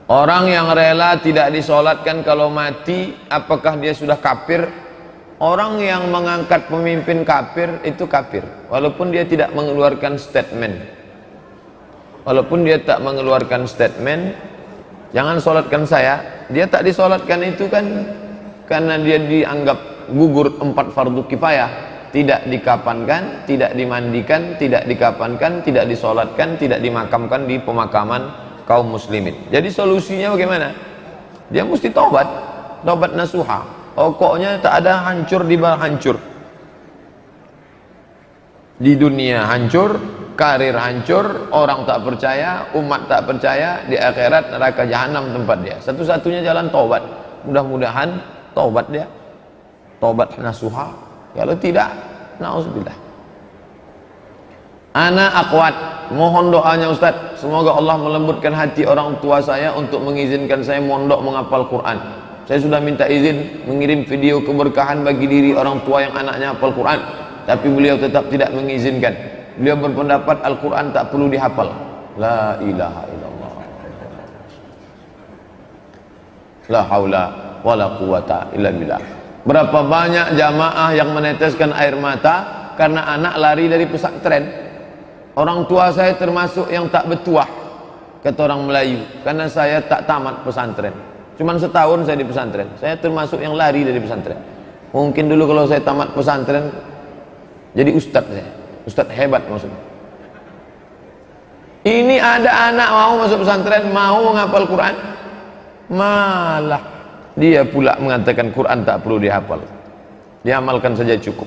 Orang yang rela tidak disolatkan kalau mati, apakah dia sudah kafir? Orang yang mengangkat pemimpin kafir itu kafir, walaupun dia tidak mengeluarkan statement. Walaupun dia tak mengeluarkan statement, jangan solatkan saya. Dia tak disolatkan itu kan karena dia dianggap gugur 4 fardu kifayah. Tidak dikafankan, tidak dimandikan, tidak dikafankan, tidak disolatkan, tidak dimakamkan di pemakaman kaum muslimin. Jadi solusinya bagaimana? Dia mesti taubat, taubat nasuha. Pokoknya tak ada hancur di bawah hancur. Di dunia hancur, karir hancur, orang tak percaya, umat tak percaya, di akhirat neraka jahanam tempat dia. Satu-satunya jalan taubat. Mudah-mudahan taubat dia. Taubat nasuha. Kalau tidak, na'udzubillah. Ana akwat, mohon doanya Ustaz, semoga Allah melembutkan hati orang tua saya untuk mengizinkan saya mondok menghafal Quran. Saya sudah minta izin mengirim video keberkahan bagi diri orang tua yang anaknya hafal Quran, tapi beliau tetap tidak mengizinkan. Beliau berpendapat Al-Quran tak perlu dihafal. La ilaha illallah, la haula wala quwata illa billah. Berapa banyak jamaah yang meneteskan air mata karena anak lari dari pesantren. Orang tua saya termasuk yang tak bertuah, kata orang Melayu, karena saya tak tamat pesantren. Cuman setahun saya di pesantren. Saya termasuk yang lari dari pesantren. Mungkin dulu kalau saya tamat pesantren jadi ustadz saya. Ustadz hebat maksudnya. Ini ada anak mau masuk pesantren, mau menghafal Quran, malah dia pula mengatakan Quran tak perlu dihafal. Diamalkan saja cukup.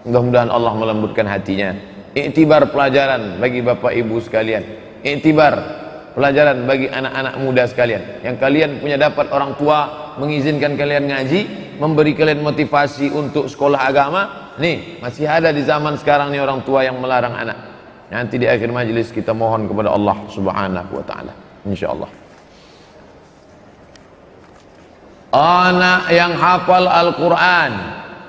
Mudah-mudahan Allah melembutkan hatinya. Iktibar pelajaran bagi bapak ibu sekalian, iktibar pelajaran bagi anak-anak muda sekalian, yang kalian punya dapat orang tua mengizinkan kalian ngaji, memberi kalian motivasi untuk sekolah agama. Nih masih ada di zaman sekarang nih orang tua yang melarang anak. Nanti di akhir majelis kita mohon kepada Allah subhanahu wa ta'ala, insyaallah. Anak yang hafal Al-Quran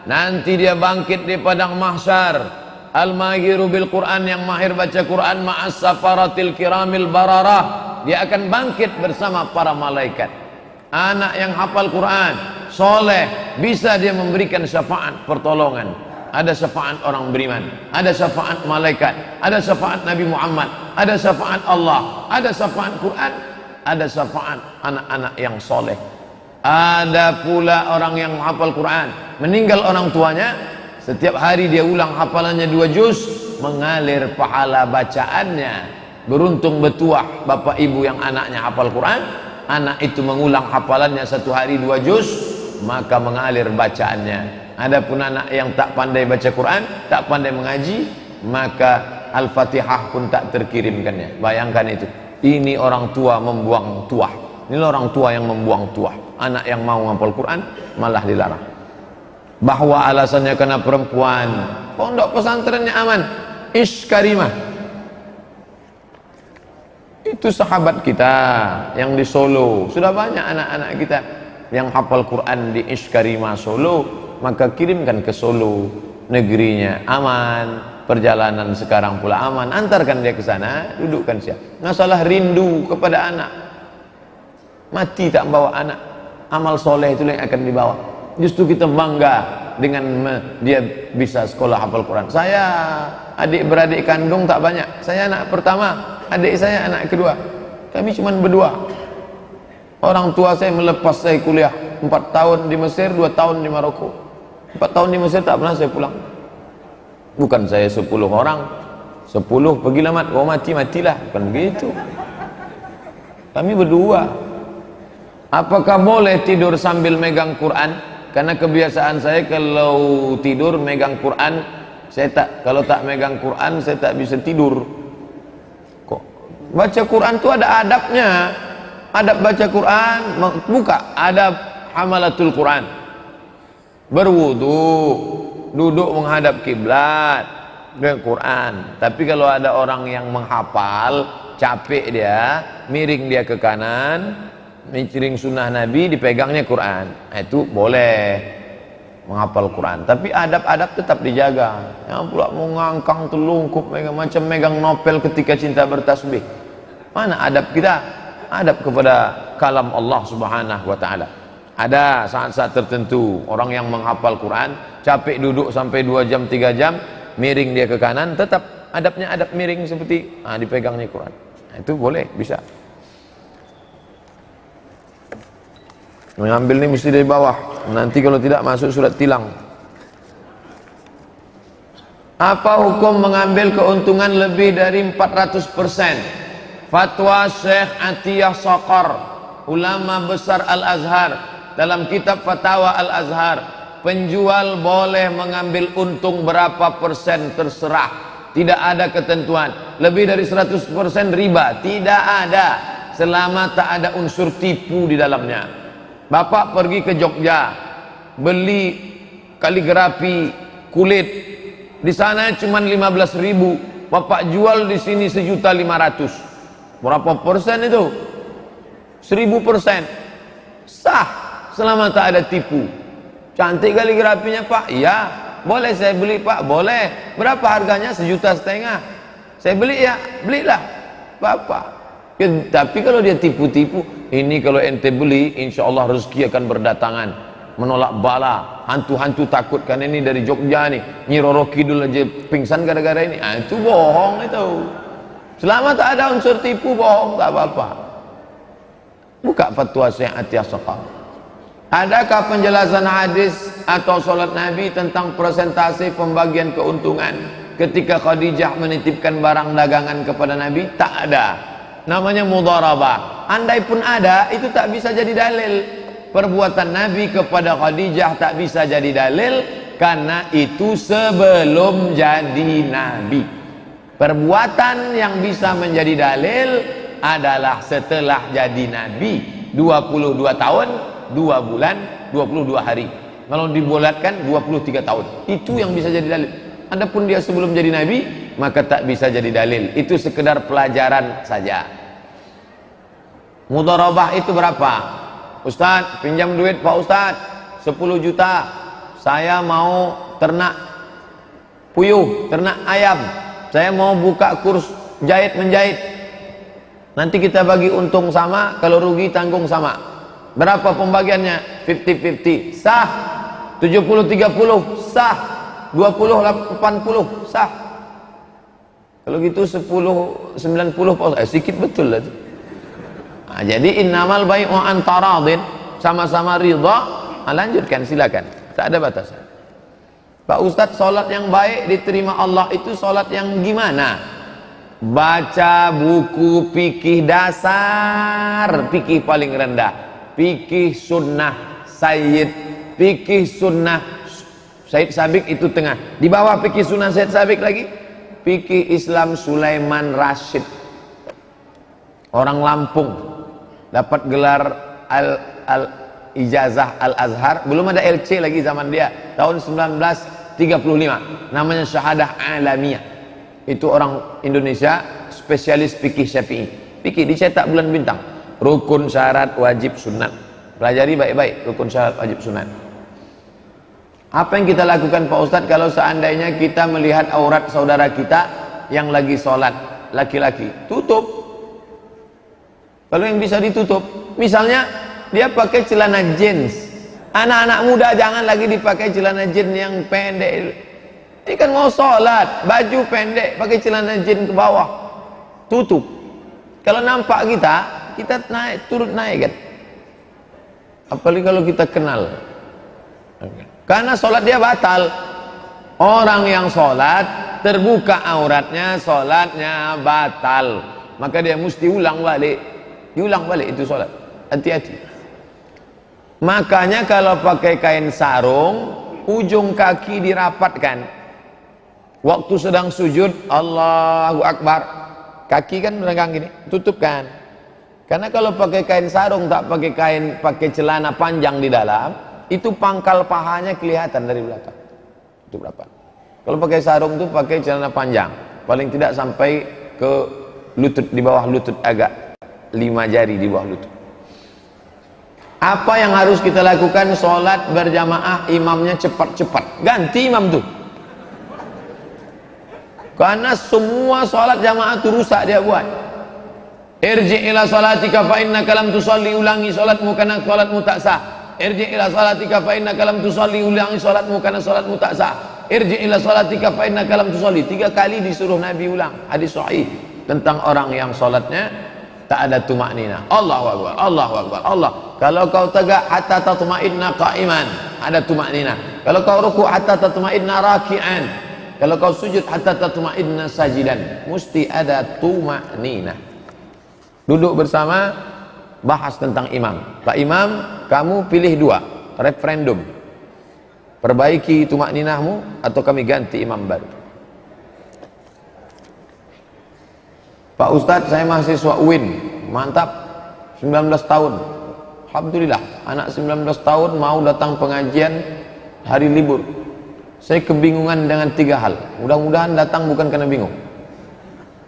nanti dia bangkit di padang mahsyar. Al-mahiru bil Quran, yang mahir baca Quran, ma'as safaratil kiramil bararah, dia akan bangkit bersama para malaikat. Anak yang hafal Quran, soleh, bisa dia memberikan syafaat pertolongan. Ada syafaat orang beriman, ada syafaat malaikat, ada syafaat Nabi Muhammad, ada syafaat Allah, ada syafaat Quran, ada syafaat anak-anak yang soleh. Ada pula orang yang hafal Quran, meninggal orang tuanya, setiap hari dia ulang hafalannya 2 juz, mengalir pahala bacaannya. Beruntung bertuah bapak ibu yang anaknya hafal Quran, anak itu mengulang hafalannya 1 hari 2 juz, maka mengalir bacaannya. Adapun anak yang tak pandai baca Quran, tak pandai mengaji, maka Al-Fatihah pun tak terkirimkannya. Bayangkan itu. Ini orang tua membuang tuah. Ini orang tua yang membuang tuah. Anak yang mau menghafal Quran malah dilarang. Bahwa alasannya karena perempuan, pondok pesantrennya aman, Ish Karimah. Itu sahabat kita yang di Solo. Sudah banyak anak-anak kita yang hafal Quran di Ish Karimah Solo, maka kirimkan ke Solo, negerinya aman, perjalanan sekarang pula aman, antarkan dia ke sana, dudukkan dia. Nggak salah rindu kepada anak, mati tak membawa anak, amal soleh itu yang akan dibawa. Justru kita bangga dengan dia bisa sekolah hafal Quran. Saya adik-beradik kandung tak banyak. Saya anak pertama, adik saya anak kedua. Kami cuma berdua. Orang tua saya melepas saya kuliah 4 tahun di Mesir, 2 tahun di Maroko. 4 tahun di Mesir tak pernah saya pulang. Bukan saya 10 orang, 10 pergilah mat, oh matilah, bukan begitu. Kami berdua. Apakah boleh tidur sambil megang Quran? Karena kebiasaan saya kalau tidur megang Quran, kalau tak megang Quran saya tak bisa tidur. Kok baca Quran itu ada adabnya. Adab baca Quran, buka adab hamalatul Quran. Berwudu, duduk menghadap kiblat dengan Quran. Tapi kalau ada orang yang menghafal, capek dia, miring dia ke kanan, miring sunnah Nabi, dipegangnya Quran, itu boleh menghafal Quran. Tapi adab-adab tetap dijaga. Yang pula mengangkang telungkup, macam megang novel ketika cinta bertasbih. Mana adab kita? adab kepada kalam Allah Subhanahu wa taala. Ada saat-saat tertentu orang yang menghafal Quran capek duduk sampai 2 jam 3 jam, miring dia ke kanan, tetap adabnya adab miring seperti dipegangnya Quran. Itu boleh, bisa. Mengambil ini mesti dari bawah, nanti kalau tidak masuk surat tilang. Apa hukum mengambil keuntungan lebih dari 400%? Fatwa Syekh Atiyah Saqar, ulama besar Al-Azhar, dalam kitab Fatawa Al-Azhar, penjual boleh mengambil untung berapa persen terserah, tidak ada ketentuan. Lebih dari 100% riba, tidak ada, selama tak ada unsur tipu di dalamnya. Bapak pergi ke Jogja beli kaligrafi kulit, di sana cuma 15.000, Bapak jual di sini 1.500.000, berapa persen itu? 1000%. Sah selama tak ada tipu. Cantik kaligrafinya Pak? Iya. Boleh saya beli Pak? Boleh. Berapa harganya? 1,5 juta. Saya beli ya? Belilah Bapak. Ya, tapi kalau dia tipu-tipu, ini kalau ente beli, insya Allah rezeki akan berdatangan, menolak bala, hantu-hantu takut karena ini dari Jogja nih, Nyi Roro Kidul aja pingsan gara-gara ini. Itu bohong itu. Selama tak ada unsur tipu, bohong, tak apa-apa. Buka fatwa Syekh Atiyah Saqar. Adakah penjelasan hadis atau salat Nabi tentang persentase pembagian keuntungan ketika Khadijah menitipkan barang dagangan kepada Nabi? Tak ada. Namanya mudharabah. Andai pun ada, itu tak bisa jadi dalil. Perbuatan Nabi kepada Khadijah tak bisa jadi dalil karena itu sebelum jadi Nabi. Perbuatan yang bisa menjadi dalil adalah setelah jadi Nabi, 22 tahun 2 bulan 22 hari. Kalau dibulatkan 23 tahun, itu yang bisa jadi dalil. Adapun dia sebelum jadi Nabi, maka tak bisa jadi dalil. Itu sekedar pelajaran saja. Mudharabah itu berapa? Ustaz, pinjam duit Pak Ustaz 10 juta. Saya mau ternak puyuh, ternak ayam. Saya mau buka kurs jahit menjahit. Nanti kita bagi untung sama, kalau rugi tanggung sama. Berapa pembagiannya? 50-50. Sah. 70-30. Sah. 20-80. Sah. Kalau gitu 10-90. Sedikit betul lah itu. Jadi innamal bai'u an taradin, sama-sama ridha. Lanjutkan, silakan. Tak ada batasan. Pak Ustadz, solat yang baik diterima Allah itu solat yang gimana? Baca buku fikih dasar, fikih paling rendah, fikih sunnah Sayyid, fikih sunnah Sayyid Sabiq itu tengah. Di bawah fikih sunnah Sayyid Sabiq lagi fikih Islam Sulaiman Rashid, orang Lampung, dapat gelar Ijazah Al-Azhar. Belum ada LC lagi zaman dia, tahun 1935, namanya Syahadah Alamiyah. Itu orang Indonesia, spesialis fikih Syafi'i. Fikih dicetak bulan bintang. Rukun, syarat, wajib, sunat. Pelajari baik-baik rukun, syarat, wajib, sunat. Apa yang kita lakukan Pak Ustadz kalau seandainya kita melihat aurat saudara kita yang lagi sholat, laki-laki? Tutup. Kalau yang bisa ditutup, misalnya dia pakai celana jeans. Anak-anak muda jangan lagi dipakai celana jeans yang pendek. Ini kan mau sholat, baju pendek, pakai celana jeans ke bawah, tutup. Kalau nampak kita naik, turut naik kan. Apalagi kalau kita kenal. Karena sholat dia batal. Orang yang sholat, terbuka auratnya, sholatnya batal. Maka dia mesti ulang balik. Diulang balik itu sholat. Hati-hati. Makanya kalau pakai kain sarung, ujung kaki dirapatkan. Waktu sedang sujud, Allahu Akbar, kaki kan meregang gini, tutupkan. Karena kalau pakai kain sarung, tak pakai celana panjang di dalam, itu pangkal pahanya kelihatan dari belakang. Itu berapa? Kalau pakai sarung itu pakai celana panjang, paling tidak sampai ke lutut, di bawah lutut, agak 5 jari di bawah lutut. Apa yang harus kita lakukan? Sholat berjamaah, imamnya cepat-cepat, ganti imam tuh. Karena semua sholat jamaah itu rusak dia buat. Irji ila salatika fa innaka lam tusalli, ulangi salatmu karena salatmu tak sah. Irji ila salatika fa innaka lam tusalli, ulangi salatmu karena salatmu tak sah. Irji ila salatika fa innaka lam tusalli. 3 kali disuruh Nabi ulang. Hadis sahih tentang orang yang salatnya tak ada tumaknina. Allahu akbar, Allahu akbar, Allah. Kalau kau tegak hatta tatma'inna qa'iman, ada tumaknina. Kalau kau ruku' hatta tatma'inna raki'an. Kalau kau sujud hatta tatma'inna sajidan, mesti ada tumaknina. Duduk bersama, bahas tentang imam. Pak Imam, kamu pilih 2, referendum. Perbaiki tumakninahmu atau kami ganti imam baru. Pak Ustadz, saya mahasiswa UIN, mantap, 19 tahun. Alhamdulillah, anak 19 tahun mau datang pengajian hari libur. Saya kebingungan dengan 3 hal. Mudah-mudahan datang bukan karena bingung.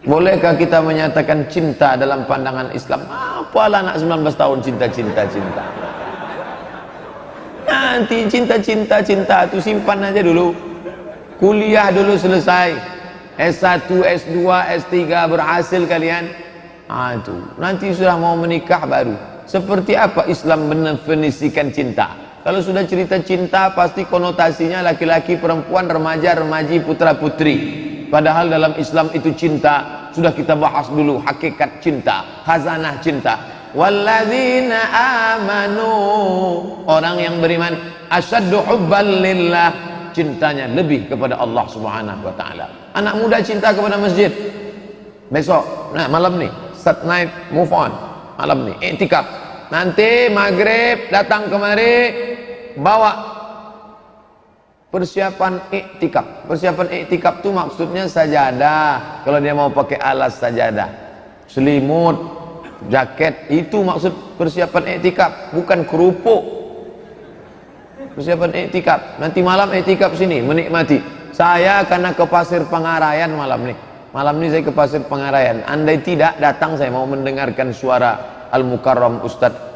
Bolehkah kita menyatakan cinta dalam pandangan Islam? Apalah anak 19 tahun cinta. Nanti cinta itu simpan aja dulu. Kuliah dulu selesai. S1, S2, S3 berhasil kalian. Itu nanti sudah mau menikah baru. Seperti apa Islam mendefinisikan cinta? Kalau sudah cerita cinta pasti konotasinya laki-laki, perempuan, remaja, remaji, putra putri. Padahal dalam Islam itu cinta sudah kita bahas dulu, hakikat cinta, khazanah cinta. Walladzina amanu, orang yang beriman, asyaddu hubban lillah, cintanya lebih kepada Allah Subhanahu wa taala. Anak muda cinta kepada masjid. Besok, nah malam nih, start night, move on. Malam nih, iktikaf. Nanti maghrib datang kemari bawa persiapan iktikaf. Persiapan iktikaf itu maksudnya sajadah. Kalau dia mau pakai alas sajadah, selimut, jaket, itu maksud persiapan iktikaf, bukan kerupuk. Persiapan iktikaf. Nanti malam iktikaf sini menikmati. Saya karena ke Pasir Pangarayan malam nih. Malam ini saya ke Pasir Pangarayan. Andai tidak datang, saya mau mendengarkan suara Al-Mukarram Ustadz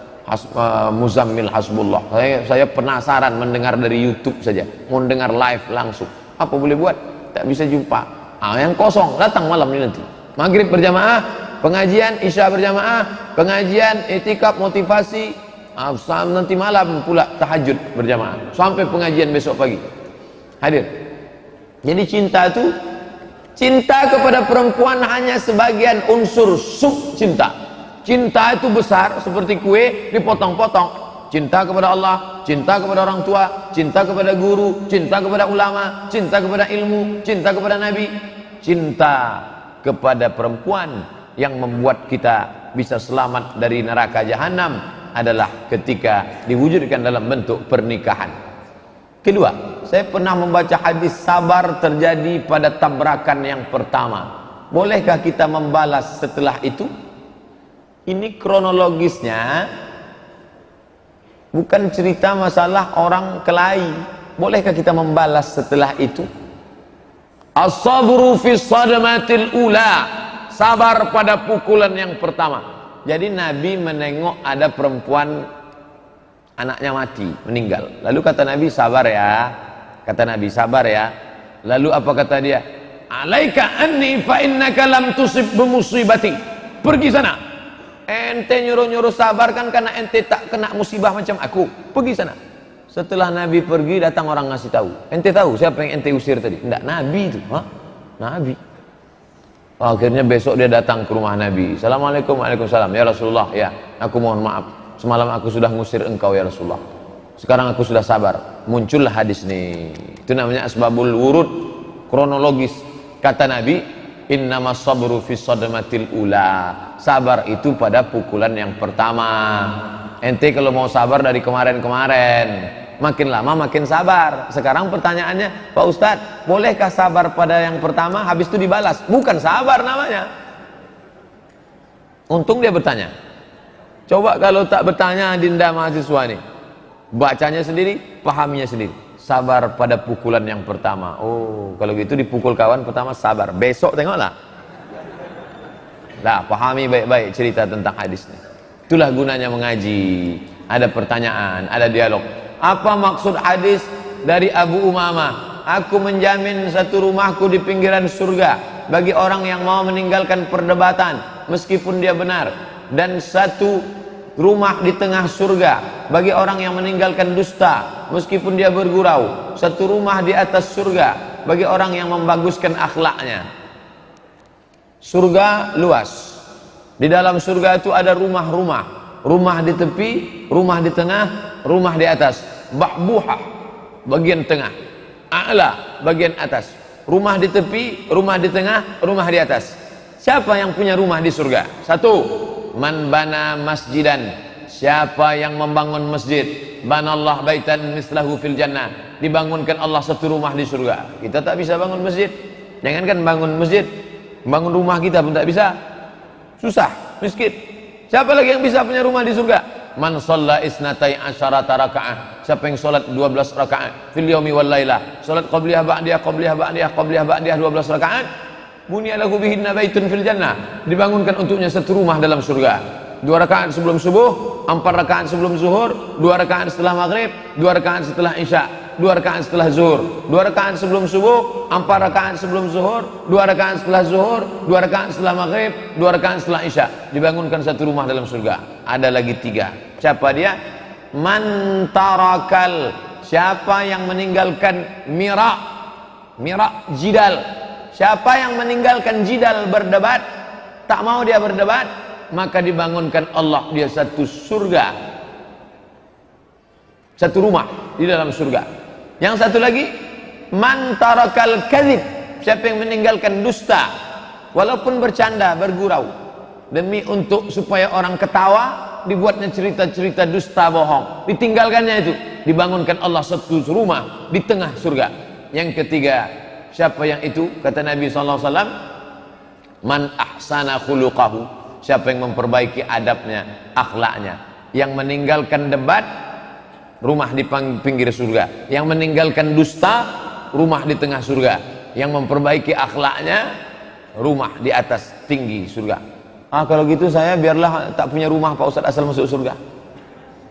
Muzammil Hasbullah. Saya penasaran mendengar dari YouTube saja, mau dengar live langsung. Apa boleh buat? Tak bisa jumpa. Yang kosong datang malam ini nanti. Maghrib berjamaah, pengajian Isya berjamaah, pengajian iktikaf motivasi, nanti malam pula tahajud berjamaah sampai pengajian besok pagi. Hadir. Jadi cinta itu, cinta kepada perempuan hanya sebagian unsur sub cinta. Cinta itu besar seperti kue dipotong-potong. Cinta kepada Allah, cinta kepada orang tua, cinta kepada guru, cinta kepada ulama, cinta kepada ilmu, cinta kepada Nabi. Cinta kepada perempuan yang membuat kita bisa selamat dari neraka jahanam adalah ketika diwujudkan dalam bentuk pernikahan. Kedua, saya pernah membaca hadis sabar terjadi pada tabrakan yang pertama. Bolehkah kita membalas setelah itu? Ini kronologisnya bukan cerita masalah orang kelahi. Bolehkah kita membalas setelah itu? As-sabru fi sadmatil ula, sabar pada pukulan yang pertama. Jadi Nabi menengok ada perempuan anaknya mati, meninggal. Lalu kata Nabi, sabar ya. Kata Nabi, sabar ya. Lalu apa kata dia? Alaika anni fa innaka lam tusib bimusibati. Pergi sana. Ente nyuruh-nyuruh sabar kan karena ente tak kena musibah macam aku. Pergi sana. Setelah Nabi pergi, datang orang ngasih tahu. Ente tahu siapa yang ente usir tadi? Enggak, Nabi itu. Hah? Nabi. Akhirnya besok dia datang ke rumah Nabi. Assalamualaikum, waalaikumsalam. Ya Rasulullah, ya, aku mohon maaf. Semalam aku sudah ngusir engkau ya Rasulullah. Sekarang aku sudah sabar. Muncullah hadis nih. Itu namanya asbabul wurud, kronologis. Kata Nabi, innamas sabru fis sadmatil ula. Sabar itu pada pukulan yang pertama. Ente kalau mau sabar dari kemarin-kemarin, makin lama makin sabar. Sekarang pertanyaannya, Pak Ustadz, bolehkah sabar pada yang pertama habis itu dibalas? Bukan sabar namanya. Untung dia bertanya. Coba kalau tak bertanya Dinda mahasiswa nih, bacanya sendiri, pahaminya sendiri. Sabar pada pukulan yang pertama. Oh, kalau gitu dipukul kawan pertama sabar. Besok tengoklah. Nah, pahami baik-baik cerita tentang hadisnya. Itulah gunanya mengaji. Ada pertanyaan, ada dialog. Apa maksud hadis dari Abu Umamah? Aku menjamin satu rumahku di pinggiran surga bagi orang yang mau meninggalkan perdebatan. meskipun dia benar, dan satu rumah di tengah surga bagi orang yang meninggalkan dusta meskipun dia bergurau, satu rumah di atas surga bagi orang yang membaguskan akhlaknya. Surga luas, di dalam surga itu ada rumah-rumah, rumah di tepi, rumah di tengah, rumah di atas, bahbuhah bagian tengah, a'la bagian atas, rumah di tepi, rumah di tengah, rumah di atas. Siapa yang punya rumah di surga? Satu, man bana masjidan, siapa yang membangun masjid, banallah baitan mislahu fil jannah, dibangunkan Allah satu rumah di surga. Kita tak bisa bangun masjid, jangankan bangun masjid, bangun rumah kita pun tak bisa, susah, miskin. Siapa lagi yang bisa punya rumah di surga? Man shalla isnatai asyarata raka'ah, siapa yang solat 12 rakaat fil yaumi wal lailah, solat qabliyah ba'diyah qabliyah ba'diyah qabliyah ba'diyah 12 rakaat, bunya lahu bihinna baitun fil jannah, dibangunkan untuknya satu rumah dalam surga. 2 rakaat sebelum subuh, 4 rakaat sebelum zuhur, 2 rakaat setelah maghrib, 2 rakaat setelah isya, 2 rakaat setelah zuhur, 2 rakaat sebelum subuh, 4 rakaat sebelum zuhur, 2 rakaat setelah zuhur, 2 rakaat setelah maghrib, 2 rakaat setelah isya, dibangunkan satu rumah dalam surga. Ada lagi 3. Siapa dia? Man tarakal, siapa yang meninggalkan mira' jidal, siapa yang meninggalkan jidal, berdebat, tak mau dia berdebat, maka dibangunkan Allah dia satu surga, satu rumah di dalam surga. Yang satu lagi, man tarakal kadhib, siapa yang meninggalkan dusta, walaupun bercanda, bergurau, demi untuk supaya orang ketawa, dibuatnya cerita-cerita dusta bohong, ditinggalkannya itu, dibangunkan Allah satu rumah di tengah surga. Yang ketiga, siapa yang itu? Kata Nabi SAW, man ahsana khuluqahu, siapa yang memperbaiki adabnya, akhlaknya. Yang meninggalkan debat, rumah di pinggir surga. Yang meninggalkan dusta, rumah di tengah surga. Yang memperbaiki akhlaknya, rumah di atas tinggi surga. Kalau gitu saya biarlah tak punya rumah Pak Ustadz, asal masuk surga.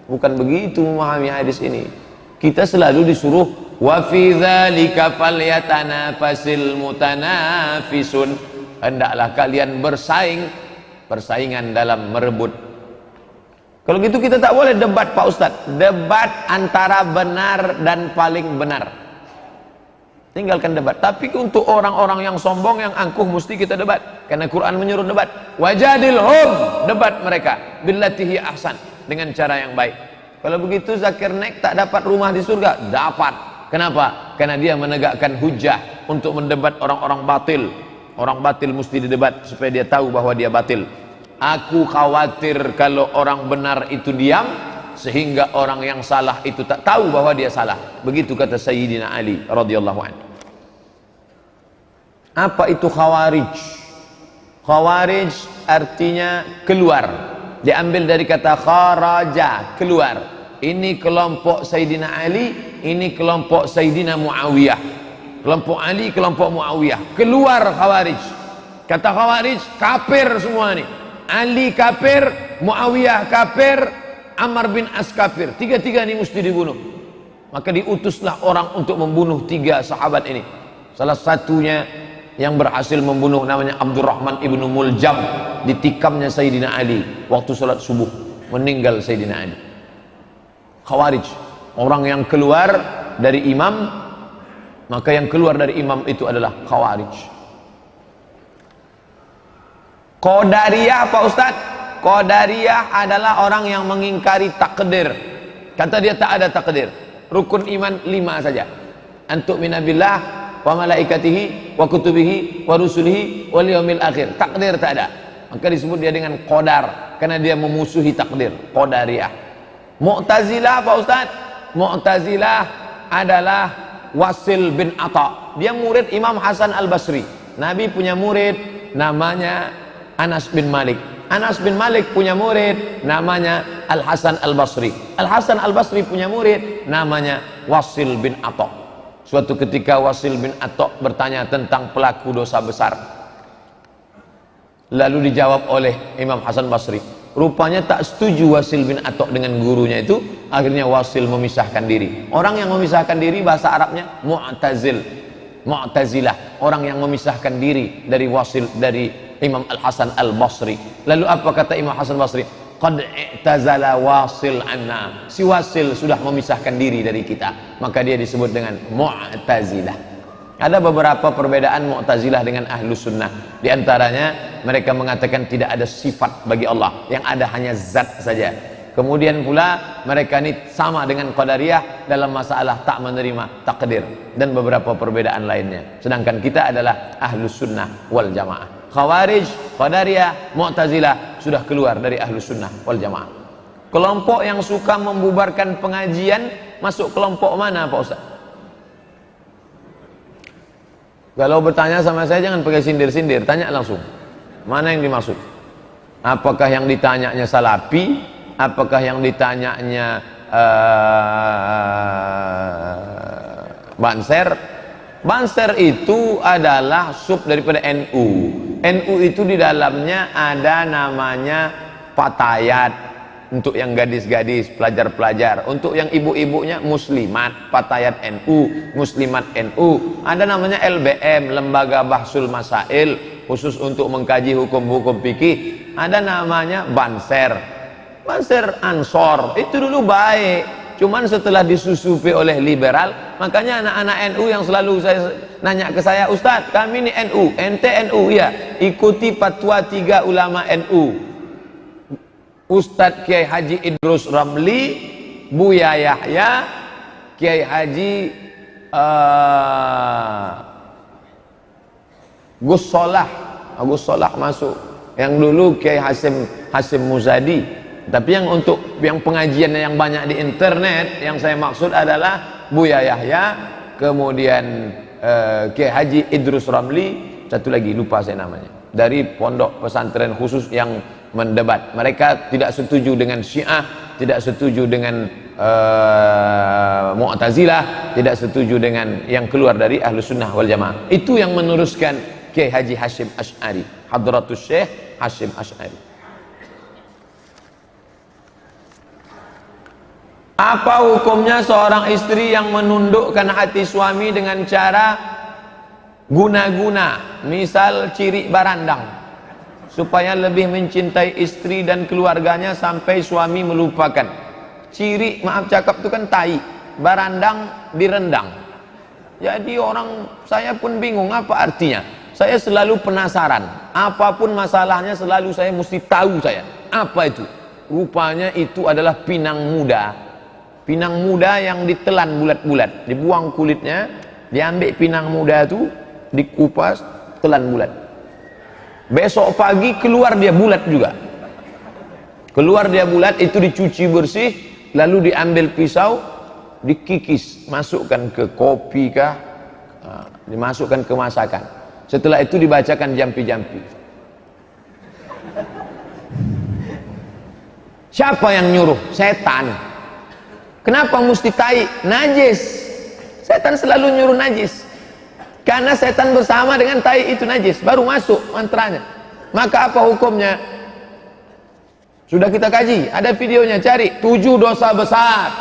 Bukan begitu memahami hadis ini. Kita selalu disuruh wa fi dzalika falyatanafasil mutanafisun, hendaklah kalian persaingan dalam merebut. Kalau gitu kita tak boleh debat Pak Ustadz, debat antara benar dan paling benar, tinggalkan debat. Tapi untuk orang-orang yang sombong, yang angkuh, mesti kita debat, karena Quran menyuruh debat. Wajadilhum, debat mereka billatihi ahsan, dengan cara yang baik. Kalau begitu Zakir Naik tak dapat rumah di surga? Dapat. Kenapa? Karena dia menegakkan hujah untuk mendebat orang-orang batil. Orang batil mesti didebat supaya dia tahu bahwa dia batil. Aku khawatir kalau orang benar itu diam, sehingga orang yang salah itu tak tahu bahwa dia salah. Begitu kata Sayyidina Ali radhiyallahu anhu. Apa itu khawarij? Khawarij artinya keluar, diambil dari kata kharaja, keluar. Ini kelompok Sayyidina Ali, ini kelompok Sayyidina Muawiyah. Kelompok Ali, kelompok Muawiyah. Keluar khawarij. Kata khawarij, kafir semua nih. Ali kafir, Muawiyah kafir, Ammar bin As kafir. Tiga-tiga ini mesti dibunuh. Maka diutuslah orang untuk membunuh 3 sahabat ini. Salah satunya yang berhasil membunuh namanya Abdurrahman ibnu Muljam, ditikamnya Sayyidina Ali waktu salat subuh, meninggal Sayyidina Ali. Khawarij, orang yang keluar dari imam, maka yang keluar dari imam itu adalah khawarij. Qadariyah Pak Ustadz, Qadariyah adalah orang yang mengingkari takdir. Kata dia tak ada takdir. Rukun iman 5 saja. Antuk minabillah wa malaikatihi wa kutubihi wa rusulihi wal yaumil akhir. Takdir tak ada. Maka disebut dia dengan qadar, karena dia memusuhi takdir. Qadariyah. Mu'tazilah Pak Ustaz, Mu'tazilah adalah Wasil bin Atha. Dia murid Imam Hasan Al-Basri. Nabi punya murid namanya Anas bin Malik. Anas bin Malik punya murid namanya Al-Hasan Al-Basri. Al-Hasan Al-Basri punya murid namanya Wasil bin Atha. Suatu ketika Wasil bin Atha bertanya tentang pelaku dosa besar. Lalu dijawab oleh Imam Hasan Basri. Rupanya tak setuju Wasil bin Atha dengan gurunya itu. Akhirnya Wasil memisahkan diri. Orang yang memisahkan diri bahasa Arabnya Mu'tazilah. Orang yang memisahkan diri dari Wasil, dari Imam Al-Hasan Al-Basri. Lalu apa kata Imam Hasan Basri? Qad i'tazala wasil anna. Si Wasil sudah memisahkan diri dari kita, maka dia disebut dengan Mu'tazilah. Ada beberapa perbedaan Mu'tazilah dengan Ahlus Sunnah. Di antaranya mereka mengatakan tidak ada sifat bagi Allah, yang ada hanya zat saja. Kemudian pula mereka ini sama dengan Qadariyah dalam masalah tak menerima takdir dan beberapa perbedaan lainnya. Sedangkan kita adalah Ahlus Sunnah wal Jamaah. Khawarij, Qadariyah, Mu'tazilah sudah keluar dari Ahlus Sunnah wal Jamaah. Kelompok yang suka membubarkan pengajian masuk kelompok mana Pak Ustaz? Kalau bertanya sama saya jangan pakai sindir-sindir, tanya langsung. Mana yang dimaksud? Apakah yang ditanyanya Salafi? Apakah yang ditanyanya Banser? Banser itu adalah sub daripada NU. NU itu di dalamnya ada namanya Fatayat. Untuk yang gadis-gadis, pelajar-pelajar. Untuk yang ibu-ibunya Muslimat, Fatayat NU, Muslimat NU. Ada namanya LBM, Lembaga Bahsul Masail, khusus untuk mengkaji hukum-hukum fikih. Ada namanya Banser. Banser Ansor, itu dulu baik. Cuman setelah disusupi oleh liberal, makanya anak-anak NU yang selalu saya nanya ke saya, Ustadz, kami ini NU, ente NU, ya, ikuti fatwa 3 ulama NU. Ustadz Kiai Haji Idrus Ramli, Buya Yahya, Kiai Haji Gus Solah masuk. Yang dulu Kiai Hasim Muzadi. Tapi yang untuk yang pengajian yang banyak di internet, yang saya maksud adalah Buya Yahya, kemudian Kiai Haji Idrus Ramli, satu lagi lupa saya namanya, dari pondok pesantren khusus yang mendebat. Mereka tidak setuju dengan Syiah, tidak setuju dengan Mu'tazilah, tidak setuju dengan yang keluar dari Ahlus Sunnah wal Jamaah. Itu yang meneruskan Kiai Haji Hashim Asy'ari, Hadratus Syekh Hashim Asy'ari. Apa hukumnya seorang istri yang menundukkan hati suami dengan cara guna-guna, misal ciri barandang, supaya lebih mencintai istri dan keluarganya sampai suami melupakan? Ciri, maaf cakap, itu kan tai, barandang direndang. Jadi saya pun bingung apa artinya. Saya selalu penasaran, apapun masalahnya selalu saya mesti tahu apa itu. Rupanya itu adalah pinang muda. Pinang muda yang ditelan bulat-bulat, dibuang kulitnya, diambil pinang muda itu, dikupas, telan bulat. Besok pagi keluar dia bulat juga. Keluar dia bulat, itu dicuci bersih, lalu diambil pisau, dikikis, masukkan ke kopi kah, dimasukkan ke masakan. Setelah itu dibacakan jampi-jampi. Siapa yang nyuruh? Setan. Kenapa mesti tai? Najis. Setan selalu nyuruh najis. Karena setan bersama dengan tai itu najis, baru masuk mantranya. Maka apa hukumnya? Sudah kita kaji, ada videonya, cari 7 dosa besar.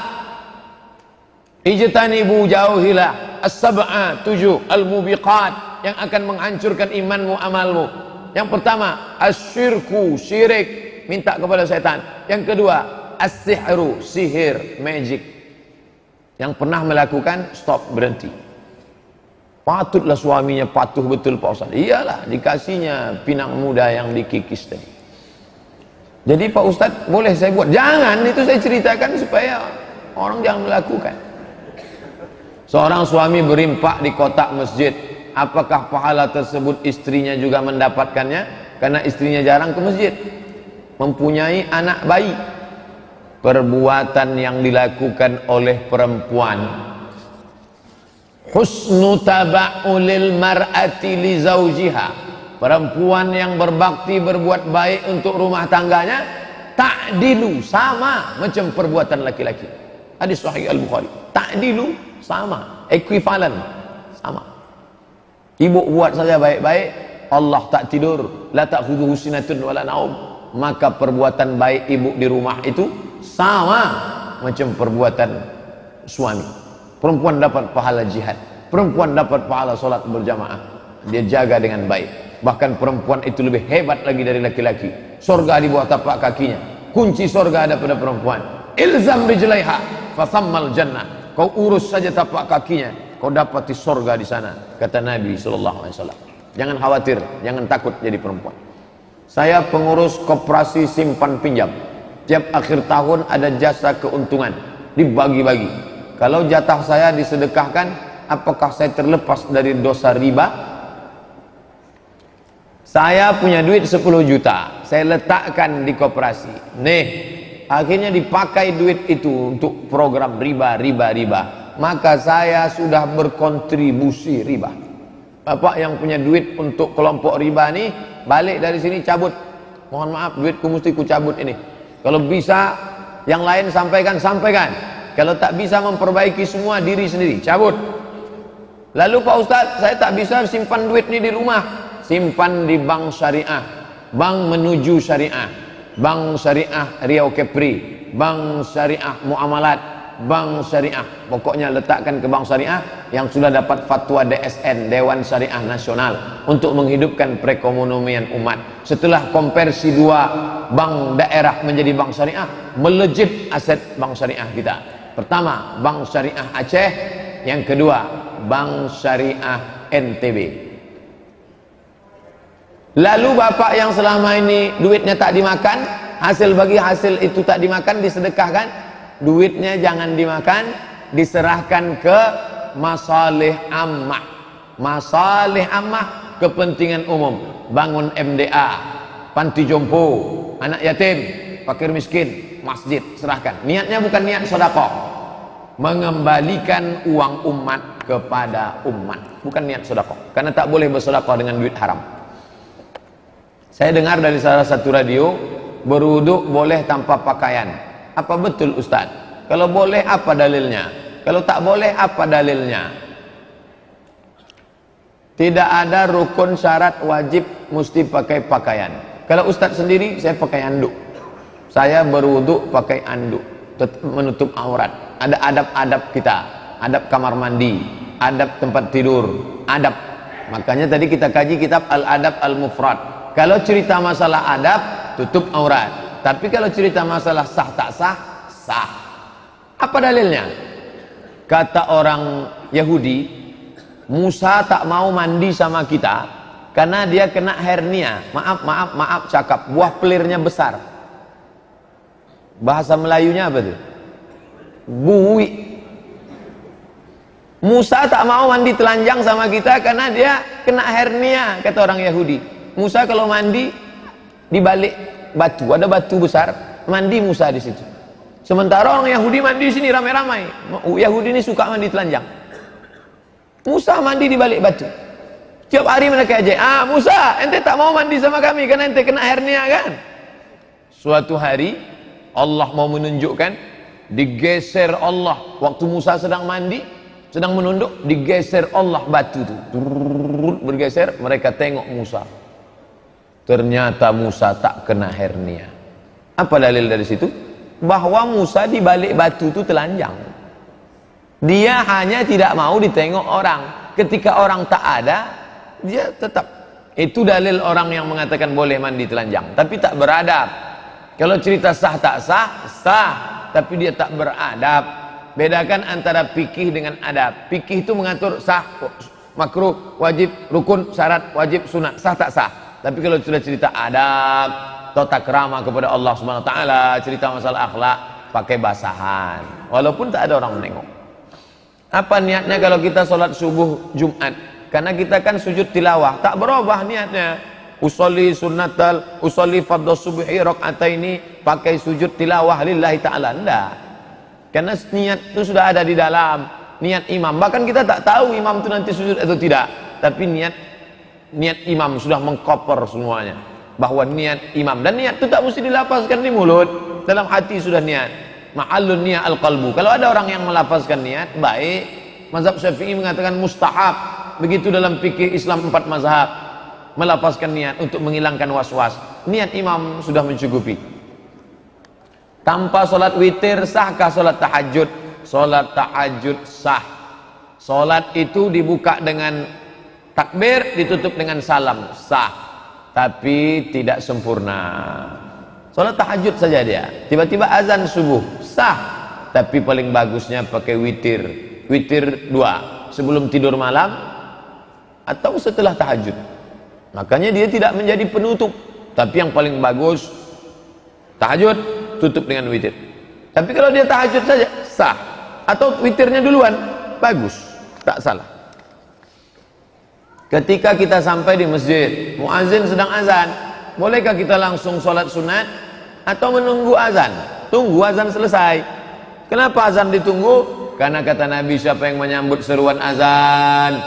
Ijtanibu jauhilah as-sab'a, 7 al-mubiqat yang akan menghancurkan imanmu, amalmu. Yang pertama, asyirku, syirik, minta kepada setan. Yang kedua, as-sihru, sihir, magic. Yang pernah melakukan, stop, berhenti. Patutlah suaminya patuh betul Pak Ustaz. Iyalah, dikasihnya pinang muda yang dikikis tadi. Jadi Pak Ustaz, boleh saya buat? Jangan, itu saya ceritakan supaya orang jangan melakukan. Seorang suami berimpak di kotak masjid, apakah pahala tersebut istrinya juga mendapatkannya? Karena istrinya jarang ke masjid, mempunyai anak bayi. Perbuatan yang dilakukan oleh perempuan, husnu taba'ulil mar'ati li zawjiha, perempuan yang berbakti, berbuat baik untuk rumah tangganya, ta'dilu, sama macam perbuatan laki-laki. Hadis sahih Al-Bukhari. Ta'dilu, sama, equivalent, sama. Ibu buat saja baik-baik, Allah tak tidur, la ta'khudhuhu sinatun wala naum, maka perbuatan baik ibu di rumah itu sama macam perbuatan suami. Perempuan dapat pahala jihad, perempuan dapat pahala solat berjamaah, dia jaga dengan baik. Bahkan perempuan itu lebih hebat lagi dari laki-laki. Surga di bawah tapak kakinya. Kunci surga ada pada perempuan. Ilzam rijlaiha fasammal jannah. Kau urus saja tapak kakinya, kau dapati surga di sana, kata Nabi SAW. Jangan khawatir, jangan takut jadi perempuan. Saya pengurus koperasi simpan pinjam. Tiap akhir tahun ada jasa keuntungan dibagi-bagi. Kalau jatah saya disedekahkan, apakah saya terlepas dari dosa riba? Saya punya duit 10 juta, saya letakkan di koperasi. Nih, akhirnya dipakai duit itu untuk program riba. Maka saya sudah berkontribusi riba. Bapak yang punya duit untuk kelompok riba nih, balik dari sini cabut. Mohon maaf, duitku mesti ku cabut ini. Kalau bisa yang lain sampaikan. Kalau tak bisa memperbaiki semua diri sendiri, cabut. Lalu Pak Ustadz, saya tak bisa simpan duit ini di rumah. Simpan di bank syariah, bank menuju syariah, bank syariah Riau Kepri, bank syariah Muamalat, bank syariah. Pokoknya letakkan ke bank syariah yang sudah dapat fatwa DSN, Dewan Syariah Nasional, untuk menghidupkan perekonomian umat. Setelah konversi dua bank daerah menjadi bank syariah, melejit aset bank syariah kita. Pertama, bank syariah Aceh. Yang kedua, bank syariah NTB. Lalu bapak yang selama ini duitnya tak dimakan, hasil itu tak dimakan, disedekahkan, duitnya jangan dimakan, diserahkan ke masalih ammah. Masalih ammah, kepentingan umum. Bangun MDA, panti jompo, anak yatim, fakir miskin, masjid, serahkan. Niatnya bukan niat sedekah, mengembalikan uang umat kepada umat, bukan niat sedekah. Karena tak boleh bersedekah dengan duit haram. Saya dengar dari salah satu radio, berwuduk boleh tanpa pakaian. Apa betul Ustaz? Kalau boleh, apa dalilnya? Kalau tak boleh, apa dalilnya? Tidak ada rukun syarat wajib mesti pakai pakaian. Kalau Ustaz sendiri, saya pakai anduk. Saya berwuduk pakai anduk, menutup aurat. Ada adab-adab kita, adab kamar mandi, adab tempat tidur, adab. Makanya tadi kita kaji kitab Al-Adab Al-Mufrad. Kalau cerita masalah adab, tutup aurat. Tapi kalau cerita masalah sah tak sah, sah. Apa dalilnya? Kata orang Yahudi, Musa tak mau mandi sama kita karena dia kena hernia. Maaf cakap, buah pelirnya besar. Bahasa Melayunya apa tuh? Bui. Musa tak mau mandi telanjang sama kita karena dia kena hernia, kata orang Yahudi. Musa kalau mandi di balik batu, ada batu besar, mandi Musa di situ. Sementara orang Yahudi mandi di sini ramai-ramai. Yahudi ini suka mandi telanjang. Musa mandi di balik batu. Tiap hari mereka aja, Musa, ente tak mau mandi sama kami karena ente kena hernia kan? Suatu hari Allah mau menunjukkan, digeser Allah waktu Musa sedang mandi, sedang menunduk, digeser Allah batu itu, bergeser, mereka tengok Musa. Ternyata Musa tak kena hernia. Apa dalil dari situ? Bahwa Musa di balik batu itu telanjang. Dia hanya tidak mau ditengok orang. Ketika orang tak ada, dia tetap. Itu dalil orang yang mengatakan boleh mandi telanjang, tapi tak beradab. Kalau cerita sah tak sah, sah, tapi dia tak beradab. Bedakan antara fikih dengan adab. Fikih itu mengatur sah, makruh, wajib, rukun, syarat, wajib, sunat, sah tak sah. Tapi kalau sudah cerita adab, tata krama kepada Allah Subhanahu wa taala, cerita masalah akhlak, pakai basahan. Walaupun tak ada orang menengok. Apa niatnya kalau kita sholat subuh Jumat? Karena kita kan sujud tilawah, tak berubah niatnya. Usolli sunnatal, usolli fardhu subhi rakaataini, pakai sujud tilawah lillahi taala. Enggak. Karena niat itu sudah ada di dalam niat imam. Bahkan kita tak tahu imam itu nanti sujud atau tidak. Tapi niat imam sudah mengcover semuanya, bahwa niat imam, dan niat itu tak mesti dilafazkan di mulut, dalam hati sudah niat. Ma'allun niat al-qalbu. Kalau ada orang yang melafazkan niat, baik. Mazhab Syafi'i mengatakan mustahab. Begitu dalam fikih Islam 4 mazhab, melafazkan niat untuk menghilangkan was-was. Niat imam sudah mencukupi. Tanpa solat witir sahkah solat tahajud? Solat tahajud sah. Solat itu dibuka dengan Takbir ditutup dengan salam, sah, tapi tidak sempurna. Salat tahajud saja dia, tiba-tiba azan subuh, sah, tapi paling bagusnya pakai witir. Witir 2 sebelum tidur malam atau setelah tahajud. Makanya dia tidak menjadi penutup, tapi yang paling bagus tahajud tutup dengan witir. Tapi kalau dia tahajud saja sah, atau witirnya duluan bagus, tak salah. Ketika kita sampai di masjid, muazin sedang azan, bolehkah kita langsung sholat sunat atau menunggu azan? Tunggu azan selesai. Kenapa azan ditunggu? Karena kata Nabi, siapa yang menyambut seruan azan,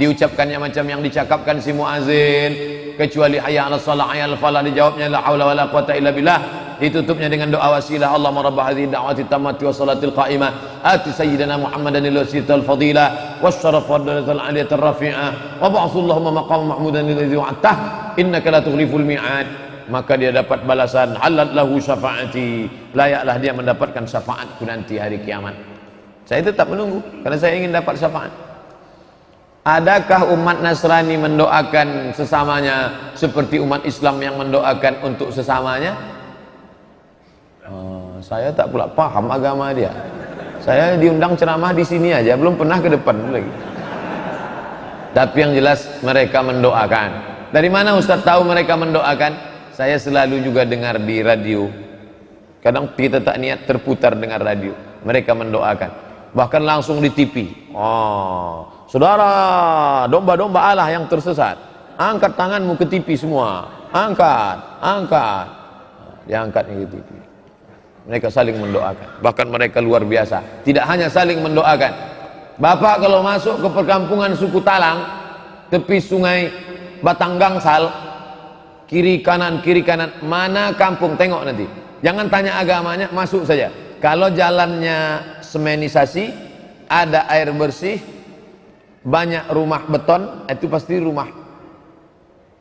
diucapkannya macam yang dicakapkan si muazin, kecuali hayya 'alas shalah, hayya 'alal falah, dijawabnya la haula wala quwata illa billah, ditutupnya dengan doa wasilah, Allahumma rabb hadhihi da'wati tammati wa salatil qa'imah ati sayyidina Muhammadan al-wasilatal fadilah wasyaraf wa darajatal 'aliyatar rafi'ah wa ba'athallahumma maqam mahmudan alladhi wa'atah innaka la tughliful mi'ad. Maka dia dapat balasan, halat lahu syafaati, layaklah dia mendapatkan syafaatku nanti hari kiamat. Saya tetap menunggu karena saya ingin dapat syafaat. Adakah umat Nasrani mendoakan sesamanya seperti umat Islam yang mendoakan untuk sesamanya? Saya tak pula paham agama dia. Saya diundang ceramah di sini aja, belum pernah ke depan lagi. Tapi yang jelas mereka mendoakan. Dari mana Ustaz tahu mereka mendoakan? Saya selalu juga dengar di radio. Kadang kita tak niat terputar dengar radio. Mereka mendoakan. Bahkan langsung di TV. Saudara, domba-domba Allah yang tersesat, angkat tanganmu ke TV semua. Angkat. Diangkatnya ke TV. Mereka saling mendoakan. Bahkan mereka luar biasa. Tidak hanya saling mendoakan. Bapak kalau masuk ke perkampungan suku Talang, tepi sungai Batang Gangsal, kiri kanan, mana kampung, tengok nanti. Jangan tanya agamanya, masuk saja. Kalau jalannya semenisasi, ada air bersih, banyak rumah beton, itu pasti rumah.